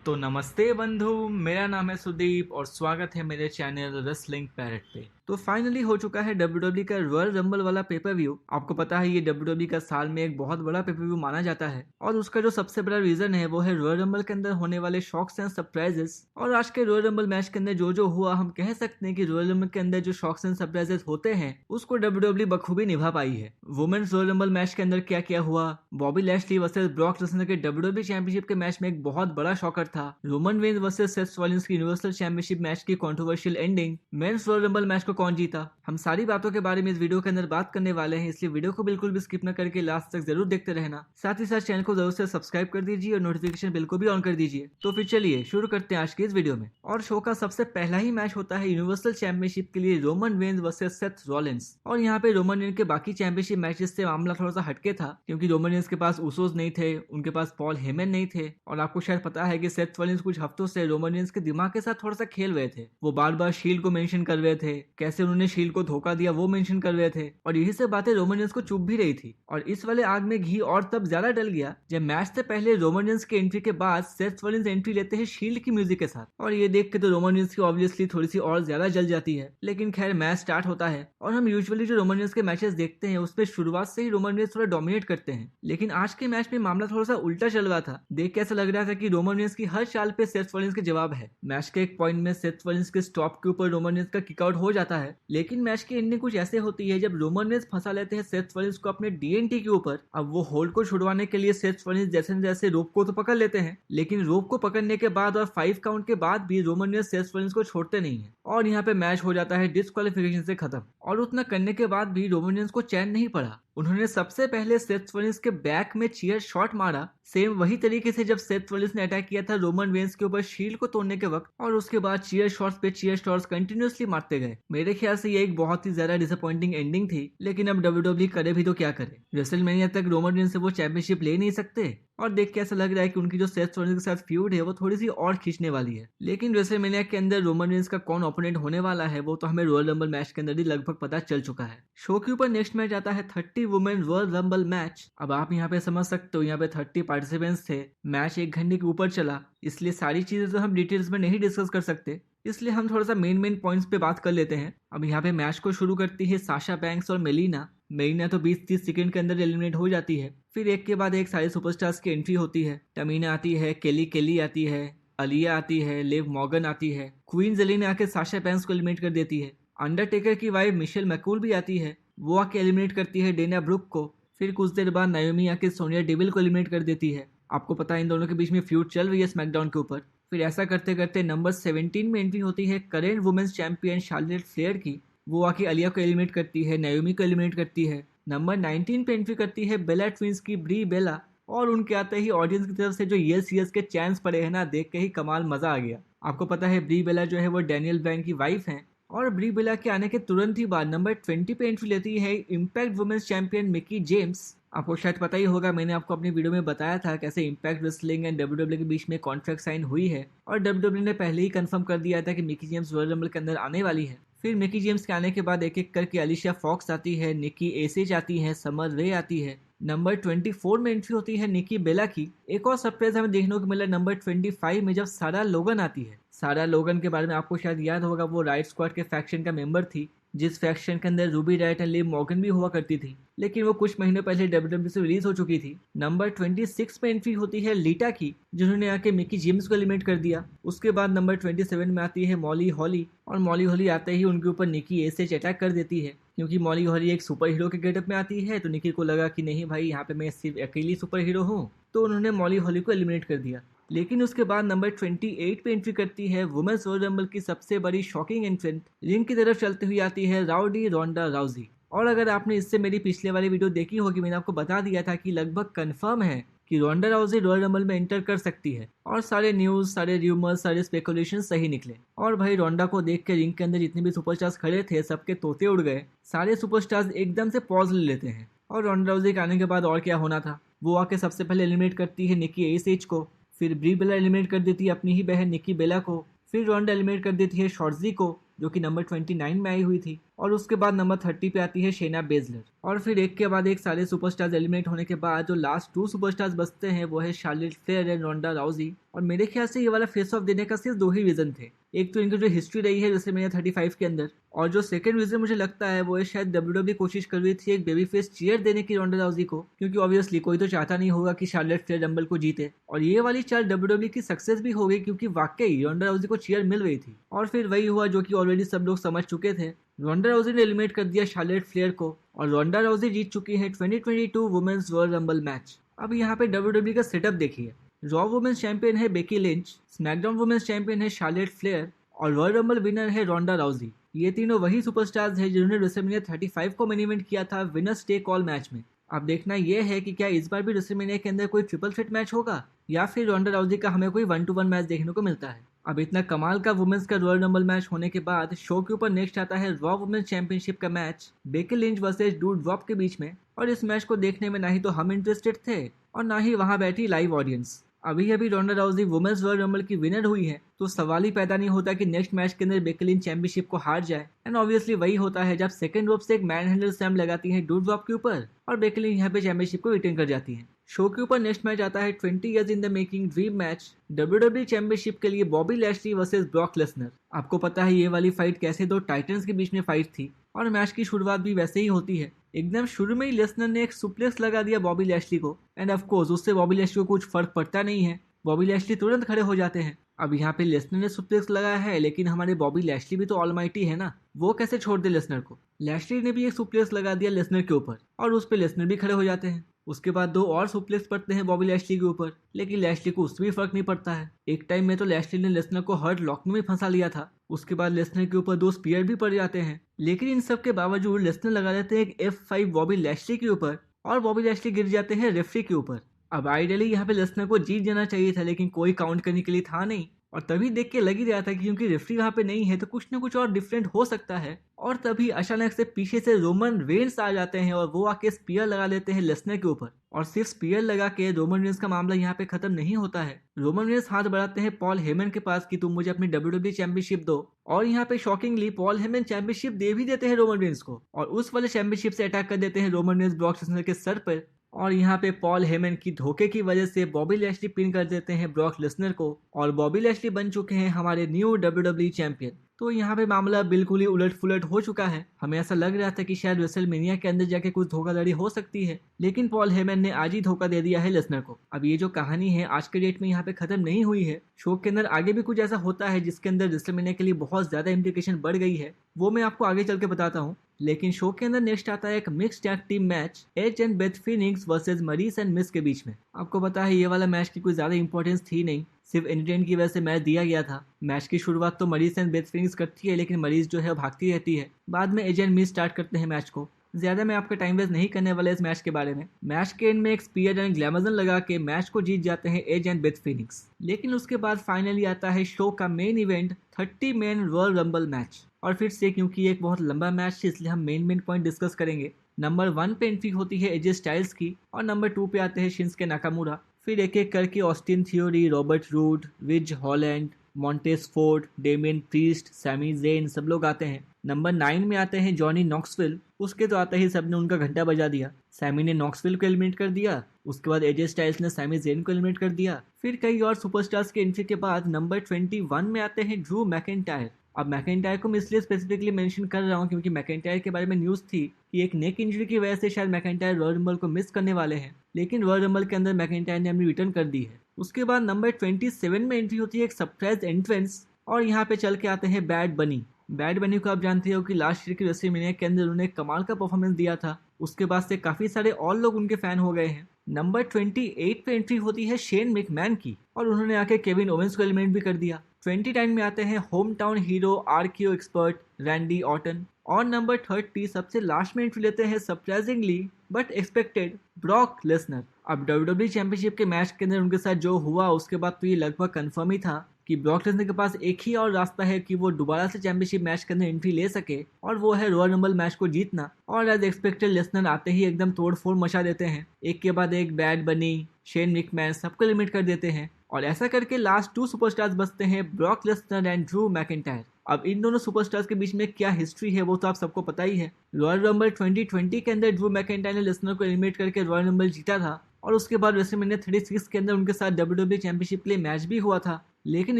तो नमस्ते बंधु, मेरा नाम है सुदीप और स्वागत है मेरे चैनल रेसलिंग पैरेट पे। तो फाइनली हो चुका है WWE का रॉयल रंबल वाला पेपर व्यू। आपको पता है ये WWE का साल में एक बहुत बड़ा पेपर व्यू माना जाता है और उसका जो सबसे बड़ा रीजन है वो है रॉयल रंबल के अंदर होने वाले शॉक्स एंड सरप्राइजेस। और आज के रॉयल रंबल मैच के अंदर जो हुआ, हम कह सकते हैं कि रॉयल रंबल के अंदर जो शॉक्स एंड सरप्राइजेस होते हैं उसको WWE बखूबी निभा पाई है। वुमेन्स रॉयल रंबल मैच के अंदर क्या क्या हुआ, Bobby Lashley versus Brock Lesnar के WWE चैंपियनशिप के मैच में एक बहुत बड़ा शॉकर था, Roman Reigns versus Seth Rollins की यूनिवर्सल चैंपियनशिप मैच की controversial ending, men's royal rumble match को कौन जीता, हम सारी बातों के बारे में इस वीडियो के अंदर बात करने वाले हैं। इसलिए वीडियो को बिल्कुल भी स्किप न करके लास्ट तक जरूर देखते रहना। साथ ही साथ चैनल को जरूर से सब्सक्राइब कर दीजिए और नोटिफिकेशन बिल को भी ऑन कर दीजिए। तो फिर चलिए शुरू करते हैं आज की इस वीडियो में। और शो का सबसे पहला ही मैच होता है यूनिवर्सल चैंपियनशिप के लिए Roman Reigns versus Seth Rollins. और यहाँ पे रोमन रेंज के बाकी चैंपियनशिप मैचेस से मामला थोड़ा सा हटके था, क्योंकि रोमन रेंज के पास उसोस नहीं थे, उनके पास पॉल हेमन नहीं थे। और आपको शायद पता है कि सेथ रॉलिंस कुछ हफ्तों से रोमन रेंज के दिमाग के साथ थोड़ा सा खेल रहे थे। वो बार बार शील्ड को मेंशन कर रहे थे, कैसे उन्होंने शील्ड को धोखा दिया वो मेंशन कर रहे थे, और यही सब बातें रोमन रेंज को चुभ भी रही थी। और इस वाले आग में घी और तब ज्यादा डल गया जब मैच से पहले रोमन रेंज के एंट्री के बाद सेथ रॉलिंस एंट्री लेते हैं शील्ड की म्यूजिक के साथ। और ये देख के तो रोमन रेंज की ऑब्वियसली थोड़ी सी और ज्यादा जल जाती है। लेकिन खैर मैच स्टार्ट होता है और हम यूजुअली जो रोमन रेंज के मैचेस देखते हैं उसमें शुरुआत से ही रोमन रेंज थोड़ा डोमिनेट करते हैं। लेकिन आज के मैच में मामला थोड़ा सा उल्टा चल रहा था। देख के ऐसा लग रहा था कि रोमन रेंज की हर चाल पे सेथ रॉलिंस के जवाब है। मैच के एक पॉइंट में सेथ रॉलिंस के स्टॉप के ऊपर रोमन रेंज का किकआउट हो जाता है। लेकिन मैच की एंडिंग कुछ ऐसे होती है जब रोमन रेंज फंसा लेते हैं सेथ रॉलिंस को अपने डीएनटी के ऊपर। अब वो होल्ड को छुड़वाने के लिए सेथ रॉलिंस जैसे न जैसे रोप को तो पकड़ लेते हैं, लेकिन रोप को पकड़ने के बाद और 5 काउंट के बाद भी रोमन रेंज सेथ रॉलिंस को छोड़ते नहीं है। और यहाँ पे मैच हो जाता है डिस्क्वालिफिकेशन से खत्म। और उतना करने के बाद भी रोमन रेंज को चैन नहीं पड़ा। उन्होंने सबसे पहले सेथ रॉलिंस के बैक में चीयर शॉट मारा, सेम वही तरीके से जब सेथ रॉलिंस ने अटैक किया था रोमन रेंज के ऊपर शील्ड को तोड़ने के वक्त। और उसके बाद चीयर शॉट्स पे चीयर शॉट्स कंटिन्यूअसली मारते गए। मेरे ख्याल से ये एक बहुत ही ज्यादा डिसअपॉइंटिंग एंडिंग थी। लेकिन अब WWE करे भी तो क्या करे, रेसलमेनिया तक रोमन रेंज से वो चैंपियनशिप ले नहीं सकते। और देख के ऐसा लग रहा है कि उनकी जो सेथ रॉलिंस के साथ फ्यूड है वो थोड़ी सी और खींचने वाली है। लेकिन रेसलमेनिया के अंदर रोमन रेंज का कौन ओपोनेंट होने वाला है वो तो हमें रॉयल रंबल मैच के अंदर ही लगभग पता चल चुका है। शो के ऊपर नेक्स्ट मैच आता है 30 वुमेन रॉयल रंबल मैच। अब आप यहाँ पे समझ सकते हो, यहाँ पे 30 पार्टिसिपेंट्स थे। मैच 1 घंटे के ऊपर चला, इसलिए सारी चीजें तो हम डिटेल्स में नहीं डिस्कस कर सकते। इसलिए हम थोड़ा सा मेन पॉइंट्स पे बात कर लेते हैं। अब यहाँ पे मैच को शुरू करती है साशा बैंक्स और मेलिना। मेलिना तो 20-30 सेकंड के अंदर एलिमिनेट हो जाती है। फिर एक के बाद एक सारे सुपरस्टार्स की एंट्री होती है। टमीना आती है, केली आती है, अलिया आती है, लिव मॉर्गन आती है, क्वीन जेलिना आके साशा बैंक्स को एलिमिनेट कर देती है। अंडरटेकर की वाइफ मिशेल मैकूल भी आती है, वो आके एलिमिनेट करती है डेना ब्रुक को। फिर कुछ देर बाद नायोमी आके सोनिया डेविल को एलिमिनेट कर देती है। आपको पता है इन दोनों के बीच में फ्यूड चल रही है स्मैकडाउन के ऊपर। फिर ऐसा करते करते नंबर 17 में एंट्री होती है current women's champion Charlotte Flair की। वो आके अलिया को एलिमिनेट करती है, नायोमी को एलिमिनेट करती है। नंबर 19 पे एंट्री करती है बेला ट्विंस की ब्री बेला। और उनके आते ही ऑडियंस की तरफ से जो यस के चैंस पड़े हैं ना, देख के ही कमाल मजा आ गया। आपको पता है ब्री बेला जो है वो डैनियल ब्रायन की वाइफ है। और ब्री बेला के आने के तुरंत ही बाद नंबर 20 पे एंट्री लेती है impact women's champion Mickie James. आपको शायद पता ही होगा, मैंने आपको अपनी वीडियो में बताया था कैसे इम्पैक्ट रेसलिंग एंड WWE के बीच में कॉन्ट्रैक्ट साइन हुई है। और WWE ने पहले ही कंफर्म कर दिया था कि मिकी जेम्स रॉयल रंबल के अंदर आने वाली है। फिर मिकी जेम्स के आने के बाद एक एक करके अलिशिया फॉक्स आती है, निकी एसेज आती है, समर रे आती है। नंबर 24 में एंट्री होती है निकी बेला की। एक और सरप्राइज हमें देखने को मिला नंबर 25 में जब सारा लोगन आती है। सारा लोगन के बारे में आपको शायद याद होगा, वो राइट स्क्वाड के फैक्शन का मेंबर थी, जिस फैक्शन के अंदर Ruby right and Liv Morgan भी हुआ करती थी। लेकिन वो कुछ महीने पहले WWE से रिलीज हो चुकी थी। नंबर 26 पे एंट्री होती है लीटा की, जिन्होंने आके मिकी जेम्स को एलिमिनेट कर दिया। उसके बाद नंबर 27 में आती है मॉली हॉली। और मॉली हॉली आते ही उनके ऊपर निकी एसेज अटैक कर देती है, क्योंकि मॉली हॉली एक सुपर हीरो के गेटअप में आती है। तो निकी को लगा कि नहीं भाई, यहाँ पे मैं सिर्फ अकेली सुपर हीरो हूँ, तो उन्होंने मॉली हॉली को एलिमिनेट कर दिया। लेकिन उसके बाद नंबर 28 पे एंट्री करती है वुमेन्स रॉयल रंबल की सबसे बड़ी शॉकिंग एंट्रेंट। रिंग की तरफ चलती हुई आती है राउडी रोंडा राउजी। और अगर आपने इससे मेरी पिछले वाली वीडियो देखी होगी, मैंने आपको बता दिया था कि लगभग कंफर्म है कि रोंडा राउजी रॉयल रंबल में एंटर कर सकती है। और सारे न्यूज, सारे र्यूमर्स, सारे स्पेकुलेशन सही निकले। और भाई रोंडा को देख के रिंग के अंदर जितने भी सुपरस्टार्स खड़े थे सबके तोते उड़ गए। सारे सुपरस्टार्स एकदम से पॉज ले लेते हैं। और रोंडा राउजी के आने के बाद और क्या होना था, वो आके सबसे पहले एलिमिनेट करती है निकी एसेज को। फिर ब्री बेला एलिमिनेट कर देती है अपनी ही बहन निकी बेला को। फिर रोंडा एलिमिनेट कर देती है शॉर्जी को। जो कि नंबर 29 में आई हुई थी, और उसके बाद नंबर 30 पे आती है शेना बेजलर। और फिर एक के बाद एक सारे सुपरस्टार्स एलिमिनेट होने के बाद जो लास्ट 2 सुपरस्टार्स बचते हैं वो है Charlotte Flair and Ronda Rousey. और मेरे ख्याल से ये वाला फेस ऑफ देने का सिर्फ 2 ही रीजन थे। एक तो इनकी जो हिस्ट्री रही है जैसे मैंने 35 के अंदर, और जो सेकंड रीजन मुझे लगता है वो है शायद WWE कोशिश कर रही थी एक बेबी फेस चीयर देने की रोंडा राउजी को, क्योंकि ऑब्वियसली कोई तो चाहता नहीं होगा कि शार्लेट फ्लेयर रंबल को जीते। और ये वाली चाल WWE की सक्सेस भी हो गई क्योंकि वाकई रोंडा राउजी को चीयर मिल रही थी। और फिर वही हुआ जो कि ऑलरेडी सब लोग समझ चुके थे, रोंडा राउजी ने एलिमिनेट कर दिया शार्लेट फ्लेयर को, और रोंडा राउजी जीत चुकी है 2022 वुमेन्स रॉयल रंबल मैच। अब यहाँ पे WWE का सेटअप देखिए, रॉ वुमेन्स चैंपियन है Becky Lynch, SmackDown women's champion है शार्लेट फ्लेयर, और रॉयल रंबल विनर है रोंडा राउजी। ये तीनों वही सुपरस्टार्स हैं जिन्होंने रेसलमेनिया 35 को मेन इवेंट किया था विनर्स टेक ऑल मैच में। अब देखना यह है कि क्या इस बार भी रेसलमेनिया के अंदर कोई ट्रिपल थ्रेट मैच होगा या फिर रोंडा राउजी का हमें कोई 1-to-1 मैच देखने को मिलता है। अब इतना कमाल का वुमेन्स का रॉयल रंबल मैच होने के बाद शो के ऊपर नेक्स्ट आता है रॉ वुमेन्स चैंपियनशिप का match Becky Lynch versus Doudrop के बीच में। और इस मैच को देखने में ना ही तो हम इंटरेस्टेड थे और ना ही वहां बैठी लाइव ऑडियंस। अभी अभी रोंडा राउजी वुमेन्स रॉयल रंबल की विनर हुई है, तो सवाल ही पैदा नहीं होता कि नेक्स्ट मैच के अंदर बेकी लिंच चैंपियनशिप को हार जाए। एंड ऑब्वियसली वही होता है जब सेकंड रोप से एक मैन हैंडल स्लैम लगाती है डूड वॉप के ऊपर और बेकी लिंच यहाँ पे चैंपियनशिप को रिटेन कर जाती है। शो के ऊपर नेक्स्ट मैच आता है 20 years in the making dream match WWE championship के लिए Bobby Lashley versus Brock Lesnar. आपको पता है ये वाली फाइट कैसे दो टाइटन्स के बीच में फाइट थी, और मैच की शुरुआत भी वैसे ही होती है। एकदम शुरू में ही लेसनर ने एक सुप्लेक्स लगा दिया बॉबी लैशली को, एंड ऑफ कोर्स उससे बॉबी लैशली को कुछ फर्क पड़ता नहीं है, बॉबी लैशली तुरंत खड़े हो जाते हैं। अब यहाँ पे लेसनर ने सुप्लेक्स लगाया है, लेकिन हमारे बॉबी लैशली भी तो ऑलमाइटी है ना, वो कैसे छोड़ दे लेसनर को। लैशली ने भी एक सुप्लेक्स लगा दिया लेसनर के ऊपर और उस पे लेसनर भी खड़े हो जाते हैं। उसके बाद 2 और सुप्लेक्स पड़ते हैं बॉबी लैशली के ऊपर, लेकिन लैशली को उससे भी फर्क नहीं पड़ता है। एक टाइम में तो लैशली ने लेसनर को हर्ट लॉक में फंसा लिया था। उसके बाद लेसनर के ऊपर 2 स्पीयर भी पड़ जाते हैं, लेकिन इन सब के बावजूद लेसनर लगा देते हैं एक F5 बॉबी लैशली के ऊपर और बॉबी लैशली गिर जाते हैं रेफरी के ऊपर। अब आइडियली यहाँ पे लेसनर को जीत जाना चाहिए था, लेकिन कोई काउंट करने के लिए था नहीं, और तभी देख के लग ही रहा था कि क्योंकि रेफरी वहाँ पे नहीं है तो कुछ ना कुछ और डिफरेंट हो सकता है। और तभी अचानक से पीछे से रोमन रेंस आ जाते हैं और वो आके स्पीयर लगा लेते हैं लेसनर के ऊपर। और सिर्फ स्पीयर लगा के रोमन रेंस का मामला यहाँ पे खत्म नहीं होता है। रोमन रेंस हाथ बढ़ाते हैं पॉल हेमन के पास कि तुम मुझे अपनी WWE चैंपियनशिप दो, और यहाँ पे शॉकिंगली पॉल हेमन चैंपियनशिप दे भी देते हैं रोमन रेंस को, और उस वाले चैंपियनशिप से अटैक कर देते हैं रोमन रेंस ब्रॉक लेसनर के सर पर। और यहाँ पे पॉल हेमन की धोखे की वजह से बॉबी लैशली पिन कर देते हैं ब्रॉक लेसनर को, और बॉबी लैशली बन चुके हैं हमारे न्यू WWE चैंपियन। तो यहाँ पे मामला बिल्कुल ही उलट फुलट हो चुका है। हमें ऐसा लग रहा था कि शायद रेसलमेनिया के अंदर जाके कुछ धोखाधड़ी हो सकती है, लेकिन पॉल हेमन ने आज ही धोखा दे दिया है लेसनर को। अब ये जो कहानी है आज के डेट में यहाँ पे खत्म नहीं हुई है। शो के अंदर आगे भी कुछ ऐसा होता है जिसके अंदर रेसलमेनिया के लिए बहुत ज्यादा इम्प्लीकेशन बढ़ गई है, वो मैं आपको आगे चल के बताता हूँ। लेकिन शो के अंदर नेक्स्ट आता है एक mixed tag team match Edge and Beth Phoenix versus Maryse and Miz के बीच में। आपको पता है ये वाला मैच की कोई ज्यादा इंपॉर्टेंस थी नहीं, सिर्फ एंटरटेन की वजह से मैच दिया गया था। मैच की शुरुआत तो मरीज एंड बेथ फीनिक्स करती है, लेकिन मरीज जो है भागती रहती है। बाद में एज एंड मिस स्टार्ट करते हैं मैच को। ज्यादा मैं आपका टाइम वेस्ट नहीं करने वाला इस मैच के बारे में। मैच के एंड में एक स्पीयर एंड ग्लैमरजन लगा के मैच को जीत जाते हैं एज एंड बेथ फीनिक्स। लेकिन उसके बाद फाइनली आता है शो का main event 30 man royal rumble match. और फिर से क्योंकि एक बहुत लंबा मैच है इसलिए हम मेन पॉइंट डिस्कस करेंगे। नंबर 1 पे एंट्री होती है एजे स्टाइल्स की, और नंबर 2 पे आते हैं शिंसके नाकामुरा। फिर एक एक करके Austin Theory, Robert Roode, Ridge Holland, Montez Ford, Damian Priest, Sami Zayn सब लोग आते हैं। नंबर 9 में आते हैं जॉनी नॉक्सविल। उसके तो आते ही सबने उनका घंटा बजा दिया। सैमी ने नॉक्सविल को एलिमिनेट कर दिया, उसके बाद एजे स्टाइल्स ने सैमी ज़ेन को एलिमिनेट कर दिया। फिर कई और सुपरस्टार्स के एंट्री के बाद नंबर 21 में आते हैं ड्रू मैकिंटायर। अब मैकिंटायर को मैं इसलिए स्पेसिफिकली मेंशन कर रहा हूँ क्योंकि मैकिंटायर के बारे में न्यूज़ थी कि एक नेक इंजरी की वजह से शायद मैकिंटायर रॉयल रंबल को मिस करने वाले हैं, लेकिन रॉयल रंबल के अंदर मैकिंटायर ने अपनी रिटर्न कर दी है। उसके बाद नंबर 27 में एंट्री होती है एक सरप्राइज एंट्रेंस, और यहाँ पे चल के आते हैं बैड बनी। बैड बनी को आप जानते हो कि लास्ट ईयर की रेसलमेनिया के अंदर उन्होंने कमाल का परफॉर्मेंस दिया था। उसके बाद से काफी सारे और लोग उनके फैन हो गए हैं। नंबर 28 पे एंट्री होती है शेन मैकमैन की, और उन्होंने आके केविन ओवेंस को एलिमिनेट भी कर दिया। 29 में आते हैं home town hero RQ expert Randy Orton, और नंबर 30 सबसे लास्ट में एंट्री लेते हैं surprisingly but expected Brock Lesnar. अब WWE चैंपियनशिप के मैच के अंदर उनके साथ जो हुआ उसके बाद तो ये लगभग कंफर्म ही था कि ब्रॉक लेसनर के पास एक ही और रास्ता है कि वो दोबारा से चैंपियनशिप मैच के अंदर एंट्री ले सके, और वो है रॉयल रंबल मैच को जीतना। और एज एक्सपेक्टेड लेसनर आते ही एकदम तोड़ फोड़ मचा देते हैं, एक के बाद एक बैड बनी, शेन मैकमैन सबको लिमिट कर देते हैं, और ऐसा करके लास्ट 2 सुपरस्टार्स बचते हैं Brock Lesnar and Drew McIntyre. अब इन दोनों सुपरस्टार्स के बीच में क्या हिस्ट्री है वो तो आप सबको पता ही है। रॉयल रंबल 2020 के अंदर ड्रू मैकिंटायर ने लेसनर को एलिमिनेट करके रॉयल रंबल जीता था और उसके बाद रेसलमेनिया 36 के अंदर उनके साथ WWE चैंपियनशिप के लिए मैच भी हुआ था। लेकिन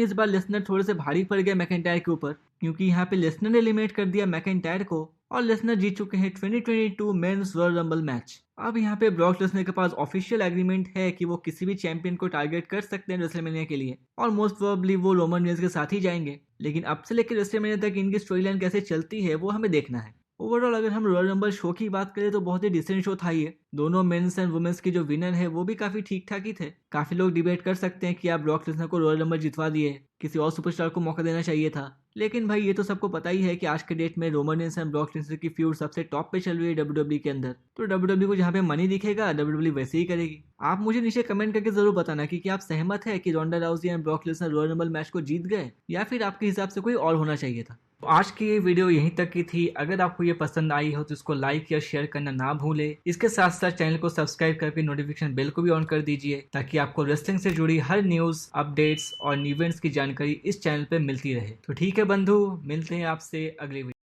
इस बार लेसनर थोड़े से भारी पड़ गया मैकिंटायर के ऊपर, क्योंकि यहाँ पे लेसनर ने एलिमिनेट कर दिया मैकिंटायर को और लेसनर जीत चुके हैं 2022 मेंस रॉयल रंबल मैच। अब यहाँ पे ब्रॉक लेसनर के पास ऑफिशियल एग्रीमेंट है कि वो किसी भी चैंपियन को टारगेट कर सकते हैं रेसलमेनिया के लिए और मोस्ट प्रोबेबली वो रोमन रेंस के साथ ही जाएंगे। लेकिन अब से लेकर रेसलमेनिया तक इनकी स्टोरी लाइन कैसे चलती है वो हमें देखना है। ओवरऑल अगर हम रॉयल रंबल शो की बात करें तो बहुत ही डिसेंट शो था ये। दोनों मेंस एंड वुमेन्स की जो विनर है वो भी काफी ठीक ठाक ही थे। काफी लोग डिबेट कर सकते हैं कि आप ब्रॉक लेसनर को रॉयल रंबल जितवा दिए, किसी और सुपरस्टार को मौका देना चाहिए था। लेकिन भाई ये तो सबको पता ही है कि आज के डेट में Roman Reigns and Brock Lesnar की फ्यूड सबसे टॉप पे चल रही है WWE के अंदर। तो WWE को जहाँ पे मनी दिखेगा WWE वैसे ही करेगी। आप मुझे नीचे कमेंट करके जरूर बताना कि क्या आप सहमत है कि Ronda Rousey and Brock Lesnar Royal rumble match को जीत गए या फिर आपके हिसाब से कोई और होना चाहिए था। तो आज की ये वीडियो यहीं तक की थी। अगर आपको ये पसंद आई हो तो इसको लाइक या शेयर करना ना भूले। इसके साथ साथ चैनल को सब्सक्राइब करके नोटिफिकेशन बेल को भी ऑन कर दीजिए ताकि आपको रेसलिंग से जुड़ी हर न्यूज, अपडेट्स और इवेंट्स की जानकारी इस चैनल पे मिलती रहे। तो ठीक है बंधु, मिलते हैं आपसे अगले वीडियो।